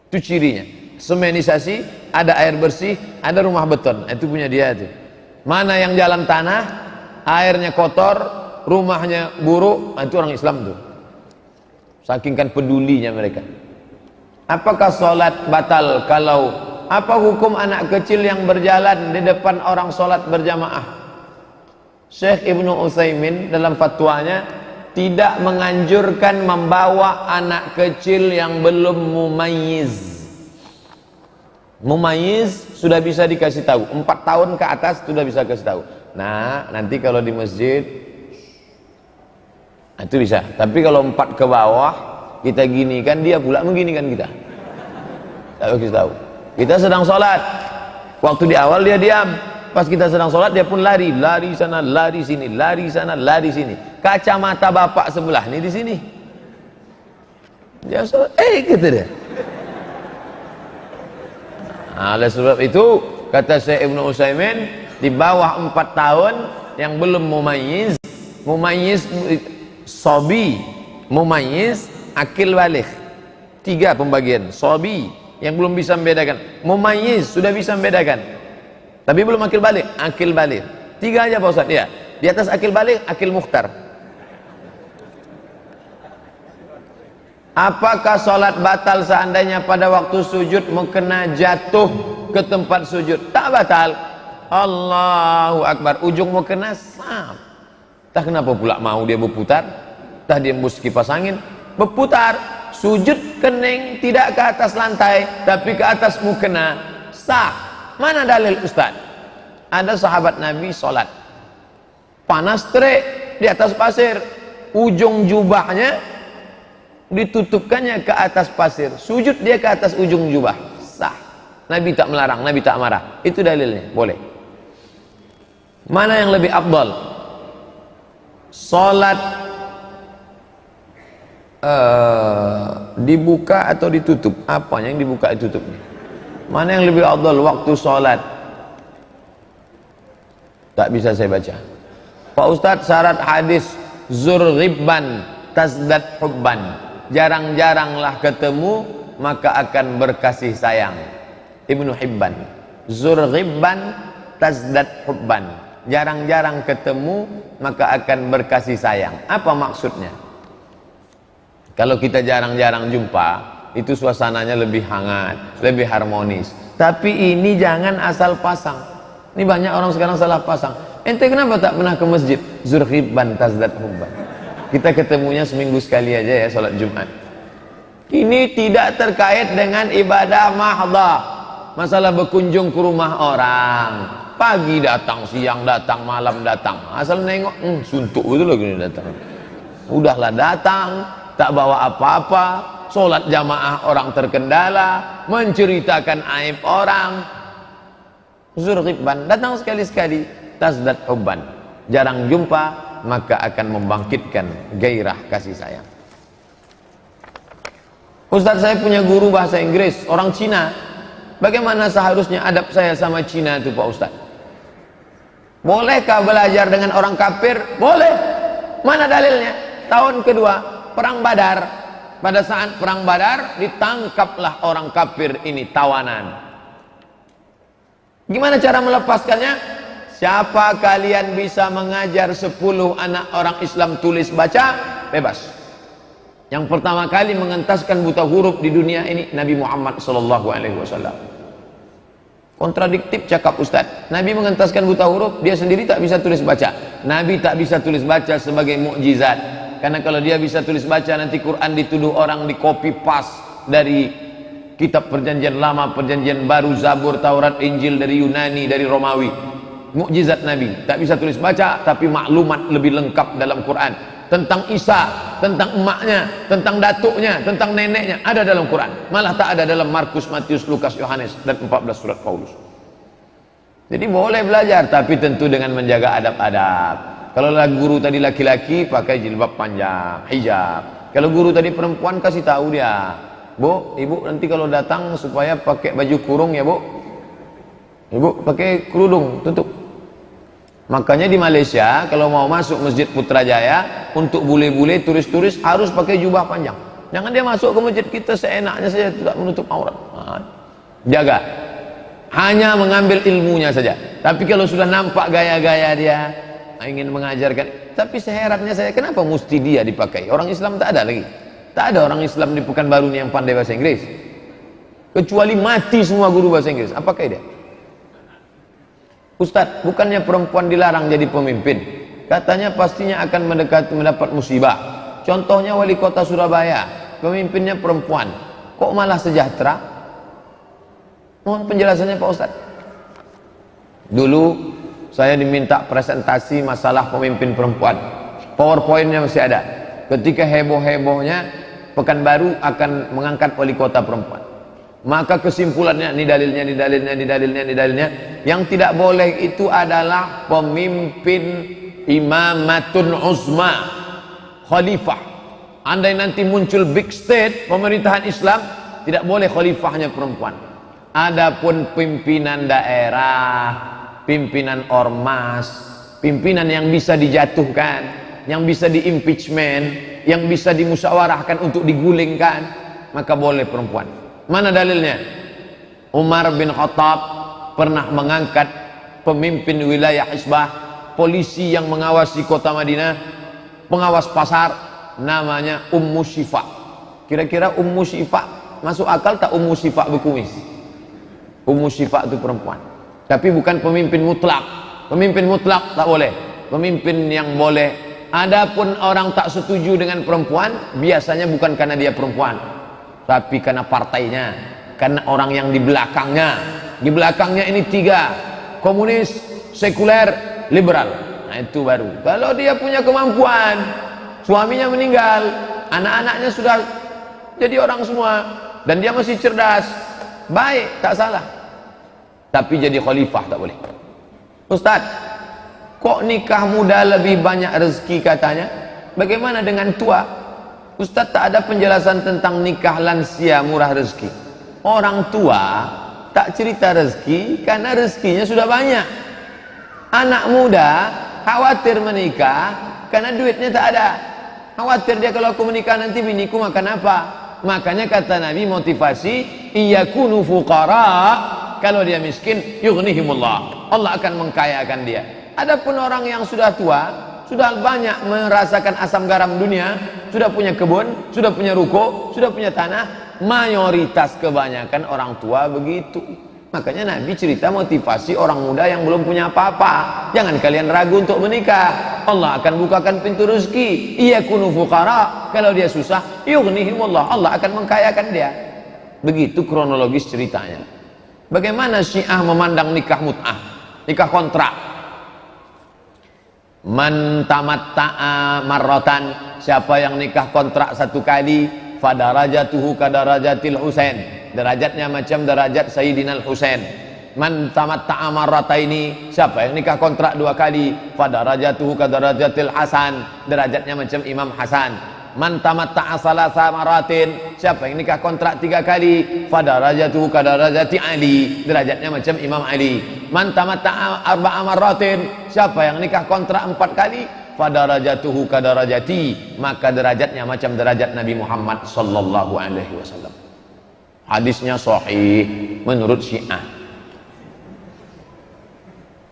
Itu cirinya. Semenisasi, ada air bersih, ada rumah beton, itu punya dia itu. Mana yang jalan tanah, airnya kotor, rumahnya buruk, itu orang Islam tuh. Saking kan pedulinya mereka. Apakah sholat batal kalau apa hukum anak kecil yang berjalan di depan orang sholat berjamaah? Syekh Ibnu Utsaimin dalam fatwanya tidak menganjurkan membawa anak kecil yang belum mumayyiz. Mumayyiz sudah bisa dikasih tahu, 4 tahun ke atas sudah bisa kasih tahu. Nah, nanti kalau di masjid itu bisa. Tapi kalau 4 ke bawah kita gini kan, dia pula mengginikan kita. Tak kasih tahu. Kita sedang sholat. Waktu di awal dia diam. Pas kita sedang sholat dia pun lari sana, lari sini, lari sana, lari sini. Kacamata bapak sebelah ini di sini. Dia sholat, gitu dia. Nah, oleh sebab itu kata Syekh Ibnu Utsaimin, di bawah 4 tahun yang belum mumayyiz, sobi, mumayyiz, akil baligh. 3 pembagian. Sobi yang belum bisa membedakan, mumayyiz sudah bisa membedakan, tapi belum akil baligh. Akil baligh 3 aja Pak Ustaz ya. Di atas akil baligh, akil mukhtar. Apakah sholat batal seandainya pada waktu sujud mukena jatuh ke tempat sujud? Tak batal. Allahu Akbar. Ujung mukena sam. Tak kenapa pula mau dia berputar? Tak dia embus kipas angin, berputar. Sujud kening tidak ke atas lantai, tapi ke atas mukena, sah. Mana dalil Ustaz? Ada sahabat Nabi sholat, panas terik di atas pasir, ujung jubahnya ditutupkannya ke atas pasir, sujud dia ke atas ujung jubah, sah. Nabi tak melarang, Nabi tak marah. Itu dalilnya, boleh. Mana yang lebih afdal? Sholat dibuka atau ditutup? Apanya yang dibuka ditutup? Mana yang lebih afdal waktu sholat? Tak bisa saya baca. Pak Ustadz, syarat hadis zur ghibban tazdad hubban, jarang-jaranglah ketemu maka akan berkasih sayang. Ibnu Hibban. Zur ghibban tazdad hubban, jarang-jarang ketemu maka akan berkasih sayang. Apa maksudnya? Kalau kita jarang-jarang jumpa, itu suasananya lebih hangat, lebih harmonis. Tapi ini jangan asal pasang. Ini banyak orang sekarang salah pasang. Ente kenapa tak pernah ke masjid? Zurhibban tazdad hubban. Kita ketemunya seminggu sekali aja ya, sholat Jumat. Ini tidak terkait dengan ibadah mahdhah. Masalah berkunjung ke rumah orang, pagi datang, siang datang, malam datang, asal nengok, suntuk betul lagi datang. Udahlah datang, tak bawa apa-apa, sholat jamaah orang terkendala, menceritakan aib orang. Zurhibban, datang sekali-sekali, tazdad hubban. Jarang jumpa, maka akan membangkitkan gairah kasih sayang. Ustaz, saya punya guru bahasa Inggris, orang Cina. Bagaimana seharusnya adab saya sama Cina itu Pak Ustaz? Bolehkah belajar dengan orang kafir? Boleh. Mana dalilnya? Tahun kedua, Perang Badar. Pada saat Perang Badar, ditangkaplah orang kafir ini, tawanan. Gimana cara melepaskannya? Siapa kalian bisa mengajar 10 anak orang Islam tulis baca? Bebas. Yang pertama kali mengentaskan buta huruf di dunia ini Nabi Muhammad SAW. Kontradiktif cakap Ustaz. Nabi mengentaskan buta huruf, dia sendiri tak bisa tulis baca. Nabi tak bisa tulis baca sebagai mukjizat. Karena kalau dia bisa tulis baca, nanti Quran dituduh orang di copy paste dari kitab perjanjian lama, perjanjian baru, Zabur, Taurat, Injil dari Yunani, dari Romawi. Mukjizat Nabi, tak bisa tulis baca, tapi maklumat lebih lengkap dalam Quran. Tentang Isa, tentang emaknya, tentang datuknya, tentang neneknya, ada dalam Quran. Malah tak ada dalam Markus, Matius, Lukas, Yohanes, dan 14 surat Paulus. Jadi boleh belajar, tapi tentu dengan menjaga adab-adab. Kalau guru tadi laki-laki, pakai jilbab panjang, hijab. Kalau guru tadi perempuan, kasih tahu dia, Bu, ibu nanti kalau datang supaya pakai baju kurung ya Bu. Ibu pakai kerudung, tutup. Makanya di Malaysia kalau mau masuk Masjid Putrajaya, untuk bule-bule, turis-turis harus pakai jubah panjang. Jangan dia masuk ke masjid kita seenaknya saja, tidak menutup aurat. Jaga. Hanya mengambil ilmunya saja. Tapi kalau sudah nampak gaya-gaya dia ingin mengajarkan, tapi seherannya saya, kenapa mesti dia dipakai? Orang Islam tak ada lagi. Tak ada orang Islam di Pekanbaru ini yang pandai bahasa Inggris. Kecuali mati semua guru bahasa Inggris. Apakah dia? Ustadz, bukannya perempuan dilarang jadi pemimpin? Katanya pastinya akan mendapat musibah. Contohnya wali kota Surabaya, pemimpinnya perempuan. Kok malah sejahtera? Mohon penjelasannya Pak Ustadz. Dulu saya diminta presentasi masalah pemimpin perempuan. PowerPoint-nya masih ada. Ketika heboh-hebohnya Pekanbaru akan mengangkat wali kota perempuan. Maka kesimpulannya, ini dalilnya, ini dalilnya, ini dalilnya, ini dalilnya. Yang tidak boleh itu adalah pemimpin imamatun uzma, khalifah. Andai nanti muncul big state, pemerintahan Islam, tidak boleh khalifahnya perempuan. Adapun pimpinan daerah, pimpinan ormas, pimpinan yang bisa dijatuhkan, yang bisa diimpeachment, yang bisa dimusyawarahkan untuk digulingkan, maka boleh perempuan. Mana dalilnya? Umar bin Khattab pernah mengangkat pemimpin wilayah Hisbah, polisi yang mengawasi kota Madinah, pengawas pasar, namanya Ummu Syifa. Kira-kira Ummu Syifa masuk akal tak? Ummu Syifa berkumis. Ummu Syifa itu perempuan, tapi bukan pemimpin mutlak. Pemimpin mutlak tak boleh. Pemimpin yang boleh, adapun orang tak setuju dengan perempuan, biasanya bukan karena dia perempuan, tapi karena partainya, karena orang yang di belakangnya. Di belakangnya ini 3, komunis, sekuler, liberal. Nah itu baru. Kalau dia punya kemampuan, suaminya meninggal, anak-anaknya sudah jadi orang semua, dan dia masih cerdas, baik, tak salah. Tapi jadi khalifah tak boleh. Ustaz, kok nikah muda lebih banyak rezeki katanya? Bagaimana dengan tua? Ustaz, tak ada penjelasan tentang nikah lansia murah rezeki. Orang tua tak cerita rezeki karena rezekinya sudah banyak. Anak muda khawatir menikah karena duitnya tak ada. Khawatir dia, kalau aku menikah nanti biniku makan apa? Makanya kata Nabi motivasi, iyakunu fuqara, kalau dia miskin yughnihimullah, Allah akan mengkayakan dia. Adapun orang yang sudah tua, sudah banyak merasakan asam garam dunia, sudah punya kebun, sudah punya ruko, sudah punya tanah. Mayoritas kebanyakan orang tua begitu. Makanya Nabi cerita motivasi orang muda yang belum punya apa-apa. Jangan kalian ragu untuk menikah. Allah akan bukakan pintu rezeki. Iyakunu fuqara, kalau dia susah, yughnihimullah, Allah akan mengkayakan dia. Begitu kronologis ceritanya. Bagaimana Syiah memandang nikah mut'ah, nikah kontrak? Man tamatta'a marratan, siapa yang nikah kontrak satu kali, fadarajatuhu kadarajatil Husain, derajatnya macam derajat Sayyidina Husain. Man tamatta'a marrataini, siapa yang nikah kontrak dua kali, fadarajatuhu kadarajatil Hasan, derajatnya macam Imam Hasan. Man tamatta'a salasa maratin, siapa yang nikah kontrak tiga kali, fadarajatuhu kadarajati Ali, derajatnya macam Imam Ali. Man tamatta'a arba'a maratin, siapa yang nikah kontrak empat kali, fadarajatuhu kadarajati, maka derajatnya macam derajat Nabi Muhammad sallallahu alaihi wasallam. Hadisnya sahih menurut Syiah.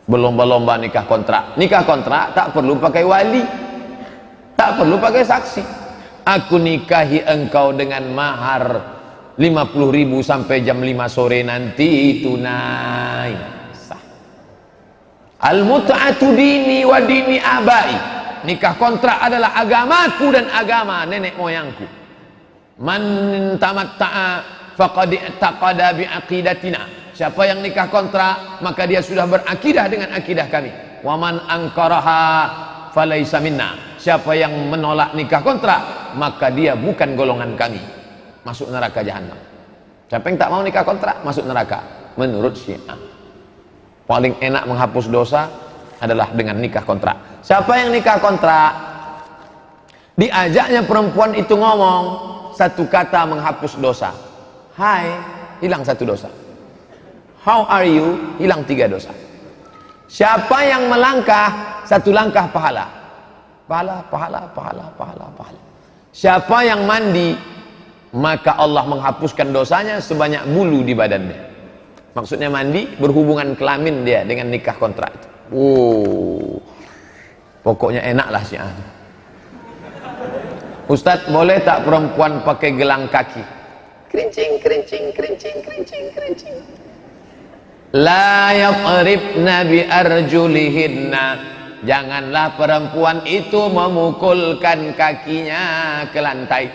Berlomba-lomba nikah kontrak. Nikah kontrak tak perlu pakai wali, tak perlu pakai saksi. Aku nikahi engkau dengan mahar 50.000 sampai jam 5 sore nanti, tunai sah. Al-mut'atu dini wa dini abai, nikah kontrak adalah agamaku dan agama nenek moyangku. Man tamatta'a faqad i'taqada bi aqidatina, siapa yang nikah kontrak maka dia sudah berakidah dengan akidah kami. Wa man ankaraha falaisa minna, siapa yang menolak nikah kontrak maka dia bukan golongan kami, masuk neraka jahanam. Siapa yang tak mau nikah kontrak masuk neraka menurut Syiah. Paling enak menghapus dosa adalah dengan nikah kontrak. Siapa yang nikah kontrak, diajaknya perempuan itu ngomong satu kata menghapus dosa. Hai, hilang satu dosa. How are you, hilang 3 dosa. Siapa yang melangkah, satu langkah pahala. Pahala, pahala, pahala, pahala, pahala. Siapa yang mandi, maka Allah menghapuskan dosanya sebanyak bulu di badannya. Maksudnya mandi, berhubungan kelamin dia dengan nikah kontrak itu. Pokoknya enaklah Syiah. Ustadz, boleh tak perempuan pakai gelang kaki? Kerincing, kerincing, kerincing, kerincing, kerincing. La yaqribna bi arjulihinna, janganlah perempuan itu memukulkan kakinya ke lantai.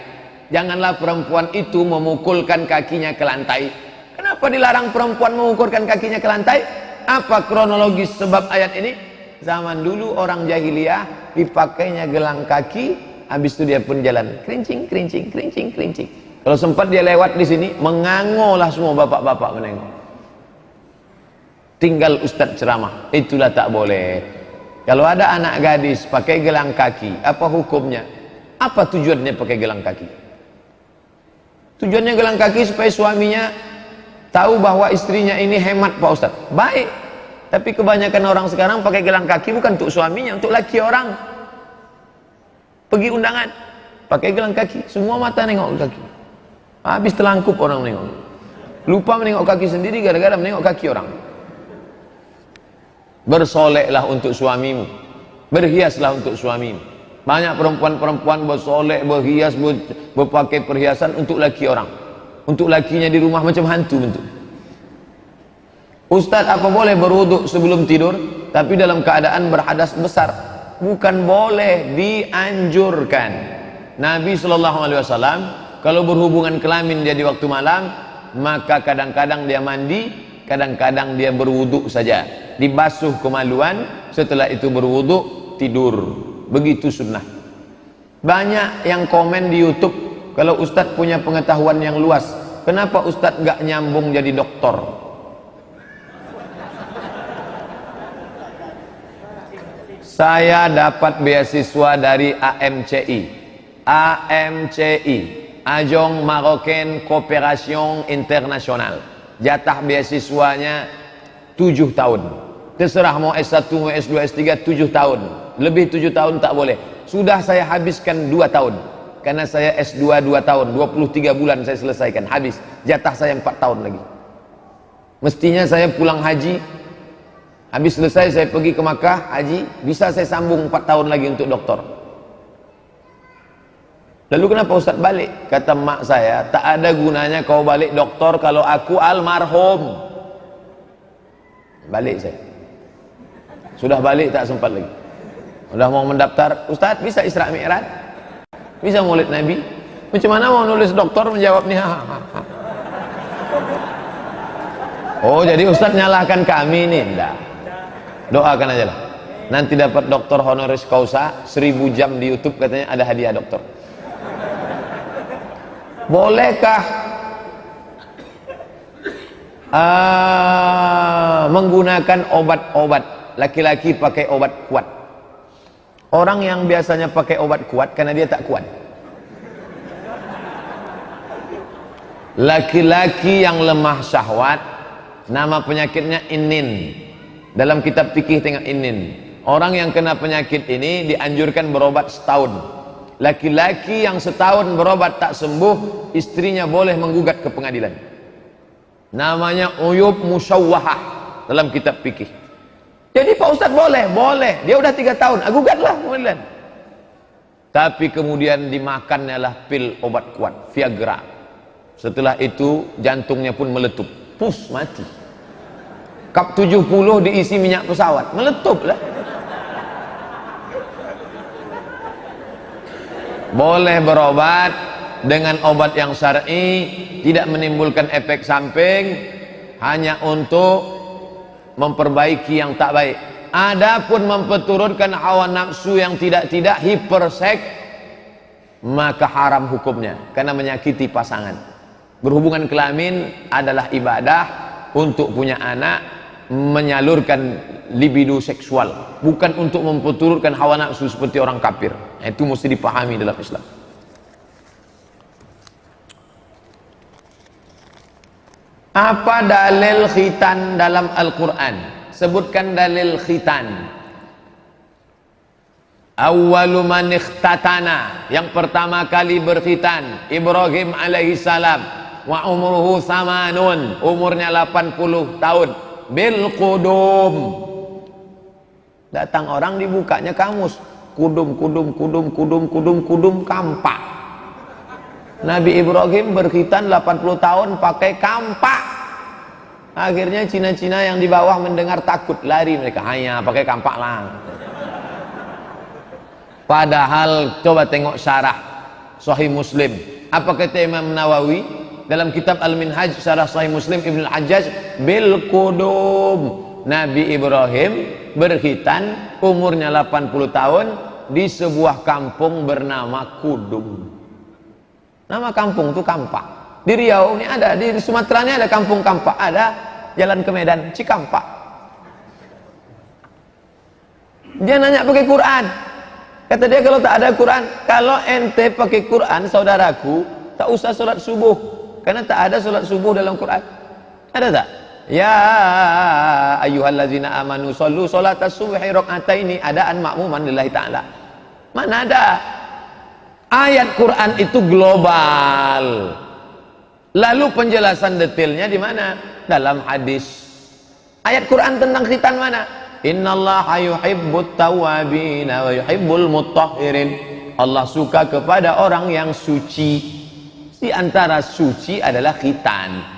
Janganlah perempuan itu memukulkan kakinya ke lantai. Kenapa dilarang perempuan memukulkan kakinya ke lantai? Apa kronologis sebab ayat ini? Zaman dulu orang jahiliyah dipakainya gelang kaki, habis itu dia pun jalan kerincing, kerincing, kerincing, kerincing. Kalau sempat dia lewat di sini, mengangolah semua bapak-bapak menengok. Tinggal Ustadz ceramah, itulah tak boleh. Kalau ada anak gadis pakai gelang kaki, apa hukumnya? Apa tujuannya pakai gelang kaki? Tujuannya gelang kaki supaya suaminya tahu bahwa istrinya ini hemat, Pak Ustadz. Baik, tapi kebanyakan orang sekarang pakai gelang kaki bukan untuk suaminya, untuk laki orang. Pergi undangan, pakai gelang kaki, semua mata nengok kaki. Habis terlangkup orang menengok. Lupa menengok kaki sendiri gara-gara menengok kaki orang. Bersoleklah untuk suamimu, berhiaslah untuk suamimu. Banyak perempuan-perempuan bersolek, berhias, berpakai perhiasan untuk laki orang. Untuk lakinya di rumah macam hantu bentuk. Ustadz, apa boleh berwuduk sebelum tidur tapi dalam keadaan berhadas besar? Bukan boleh, dianjurkan. Nabi SAW kalau berhubungan kelamin dia di waktu malam, maka kadang-kadang dia mandi, kadang-kadang dia berwuduk saja, dibasuh kemaluan, setelah itu berwuduk, tidur. Begitu sunnah. Banyak yang komen di YouTube, kalau Ustadz punya pengetahuan yang luas, kenapa Ustadz nggak nyambung jadi doktor? Saya dapat beasiswa dari AMCI, Ajong Marocain Coopération International. Jatah beasiswanya 7 tahun. Terserah mau S1, mau S2, S3, 7 tahun. Lebih 7 tahun tak boleh. Sudah saya habiskan 2 tahun. Karena saya S2 2 tahun, 23 bulan saya selesaikan, habis. Jatah saya 4 tahun lagi. Mestinya saya pulang haji, Habis selesai saya pergi ke Makkah haji, bisa saya sambung 4 tahun lagi untuk doktor. Lalu kenapa Ustaz balik? Kata mak saya, tak ada gunanya kau balik doktor kalau aku almarhum. Balik saya. Sudah balik tak sempat lagi. Sudah mau mendaftar, Ustaz bisa Isra Mi'raj? Bisa Maulid Nabi? Macam mana mau nulis doktor menjawabnya? Oh, jadi Ustaz nyalahkan kami ini? Enggak. Doakan aja lah. Nanti dapat doktor honoris causa 1000 jam di YouTube, katanya ada hadiah doktor. Bolehkah menggunakan obat-obat? Laki-laki pakai obat kuat. Orang yang biasanya pakai obat kuat karena dia tak kuat. Laki-laki yang lemah syahwat, nama penyakitnya inin. Dalam kitab fikih tengok inin. Orang yang kena penyakit ini dianjurkan berobat setahun. Laki-laki yang setahun berobat tak sembuh, istrinya boleh menggugat ke pengadilan. Namanya uyub musyawwahah dalam kitab fikih. Jadi Pak Ustadz boleh? Boleh. Dia udah 3 tahun, gugatlah pengadilan. Tapi kemudian dimakannya lah pil obat kuat, Viagra. Setelah itu jantungnya pun meletup, pus mati. Kap 70 diisi minyak pesawat, meletup lah. Boleh berobat dengan obat yang syar'i, tidak menimbulkan efek samping, hanya untuk memperbaiki yang tak baik. Adapun memperturutkan hawa nafsu yang tidak hiperseks, maka haram hukumnya karena menyakiti pasangan. Berhubungan kelamin adalah ibadah untuk punya anak, menyalurkan libido seksual, bukan untuk memperturutkan hawa nafsu seperti orang kafir. Itu mesti dipahami dalam Islam. Apa dalil khitan dalam Al-Quran? Sebutkan dalil khitan. Awwalu man ikhtatana, yang pertama kali berkhitan Ibrahim alaihissalam, wa umruhu samanun, umurnya 80 tahun, bil qudum. Datang orang dibukanya kamus, kudum kampak. Nabi Ibrahim berkhitan 80 tahun pakai kampak. Akhirnya Cina-Cina yang di bawah mendengar takut, lari mereka, hanya pakai kampak lah. Padahal coba tengok syarah Sahih Muslim. Apa kata Imam Nawawi dalam kitab Al-Minhaj syarah Sahih Muslim Ibn Al-Hajjaj? Bil qudum. Nabi Ibrahim berkhitan umurnya 80 tahun di sebuah kampung bernama Kudum. Nama kampung itu Kampak. Di Riau ini ada, di Sumatera ini ada kampung Kampak, ada jalan ke Medan Cikampak. Dia nanya pakai Quran. Kata dia, kalau tak ada Quran, kalau ente pakai Quran saudaraku, tak usah sholat subuh, karena tak ada sholat subuh dalam Quran. Ada tak? Ya ayyuhallazina amanu shollu sholatas subhi raka'ataini adaan ma'muman lillahi ta'ala. Mana ada? Ayat Quran itu global. Lalu penjelasan detailnya di mana? Dalam hadis. Ayat Quran tentang khitan mana? Innallaha yuhibbut tawwabin wa yuhibbul mutahhirin. Allah suka kepada orang yang suci. Di antara suci adalah khitan.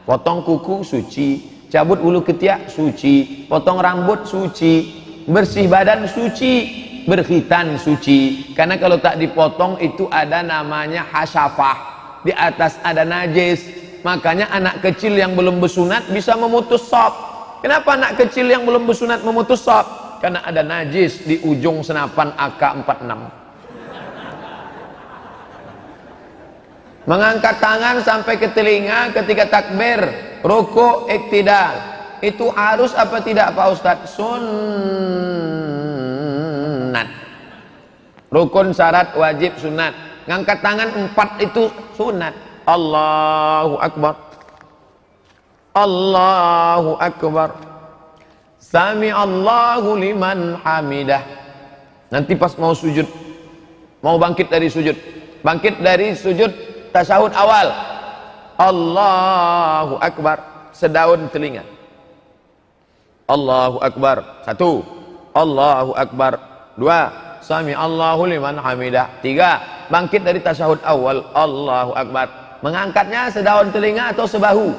Potong kuku suci, cabut bulu ketiak suci, potong rambut suci, bersih badan suci, berkhitan suci. Karena kalau tak dipotong itu ada namanya hasyafah, di atas ada najis. Makanya anak kecil yang belum bersunat bisa memutus sop. Kenapa anak kecil yang belum bersunat memutus sop? Karena ada najis di ujung senapan AK-46. Mengangkat tangan sampai ke telinga ketika takbir, rukuk, iktidal, itu harus apa tidak Pak Ustadz? Sunnat. Rukun, syarat, wajib, sunat. Ngangkat tangan 4 itu sunat. Allahu Akbar, Allahu Akbar, Sami Allahu liman hamidah. Nanti pas mau sujud, mau bangkit dari sujud, tasyahud awal, Allahu Akbar, sedaun telinga. Allahu Akbar. 1. Allahu Akbar. 2. Sami Allahu liman hamidah. 3. Bangkit dari tasyahud awal. Allahu Akbar. Mengangkatnya sedaun telinga atau sebahu?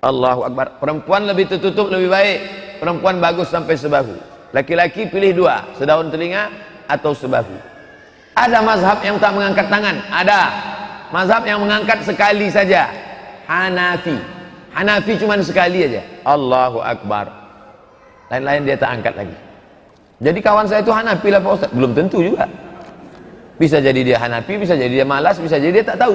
Allahu Akbar. Perempuan lebih tertutup lebih baik. Perempuan bagus sampai sebahu. Laki-laki pilih 2, sedaun telinga atau sebahu. Ada mazhab yang tak mengangkat tangan, ada. Mazhab yang mengangkat sekali saja, Hanafi. Hanafi cuma sekali aja, Allahu Akbar. Lain-lain dia tak angkat lagi. Jadi kawan saya itu Hanafi lah Pak Ustaz, belum tentu juga. Bisa jadi dia Hanafi, bisa jadi dia malas, bisa jadi dia tak tahu.